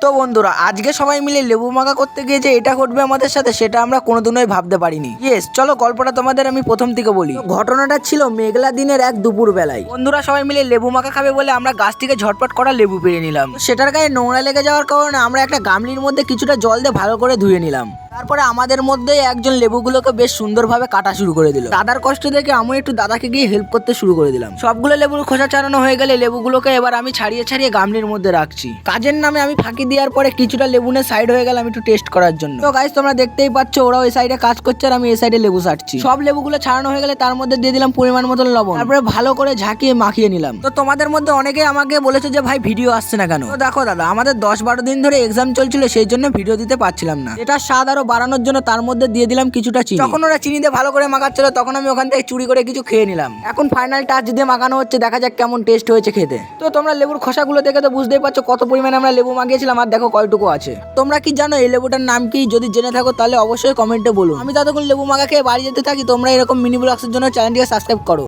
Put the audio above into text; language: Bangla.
তো বন্ধুরা আজকে সবাই মিলে লেবু মাখা করতে গিয়ে যে এটা ঘটবে আমাদের সাথে সেটা আমরা কোনোদিনই ভাবতে পারিনি। ইয়েস, চলো গল্পটা তোমাদের আমি প্রথম থেকে বলি। ঘটনাটা ছিল মেঘলা দিনের এক দুপুর বেলায়। বন্ধুরা সবাই মিলে লেবু মাখা খাবে বলে আমরা গাছ থেকে ঝটপট করা লেবু পেরে নিলাম। সেটার গায়ে নোংরা লেগে যাওয়ার কারণে আমরা একটা গামলির মধ্যে কিছুটা জল দিয়ে ভালো করে ধুয়ে নিলাম। তারপরে আমাদের মধ্যে একজন লেবুগুলোকে বেশ সুন্দরভাবে কাটা শুরু করে দিল। দাদার কষ্ট দেখে আমি একটু দাদাকে গিয়ে হেল্প করতে শুরু করে দিলাম। সবগুলো লেবুর খোসা ছাড়ানো হয়ে গেলে লেবুগুলোকে এবার আমি ছাড়িয়ে ছাড়িয়ে গামলির মধ্যে রাখছি। কাজের নামে আমি ফাঁকি দেওয়ার পরে কিছুটা লেবুনে সাইড হয়ে গেলাম একটু টেস্ট করার জন্য। তো গাইস তোমরা দেখতেই পাচ্ছ ওরা ওই সাইডে কাজ করছে আর আমি এই সাইডে লেবু ছাড়ছি। সব লেবুগুলো ছাড়ানো হয়ে গেলে তার মধ্যে দিয়ে দিলাম পরিমাণ মতো লবণ। তারপরে ভালো করে ঝাঁকিয়ে মাখিয়ে নিলাম। তো তোমাদের মধ্যে অনেকে আমাকে বলেছে যে ভাই ভিডিও আসছে না কেন। তো দেখো দাদা, আমাদের 10-12 দিন ধরে এক্সাম চলছিল, সেই জন্য ভিডিও দিতে পারছিলাম না। এটা স্বাদ আরো বাড়ানোর জন্য তার মধ্যে দিয়ে দিলাম কিছুটা চিনি। যখন ওরা চিনি দিয়ে ভালো করে মাখাচ্ছিল তখন আমি ওখান থেকে চুরি করে কিছু খেয়ে নিলাম। এখন ফাইনাল টাচ দিয়ে মাখানো হচ্ছে, দেখা যাক কেমন টেস্ট হয়েছে খেতে। তো তোমরা লেবুর খোসাগুলো দেখে তো বুঝতেই পারছো কত পরিমাণে আমরা লেবু মাখিয়েছিলাম আর দেখো কয়টুকু আছে। তোমরা কি জানো এই লেবুটার নাম কি? যদি জেনে থাকো তাহলে অবশ্যই কমেন্টে বলুন। আমি ততক্ষণ লেবু মাখা খেয়ে বাড়ি যেতে থাকি। তোমরা এরকম মিনি ব্লগসের জন্য চ্যানেলটিকে সাবস্ক্রাইব করো।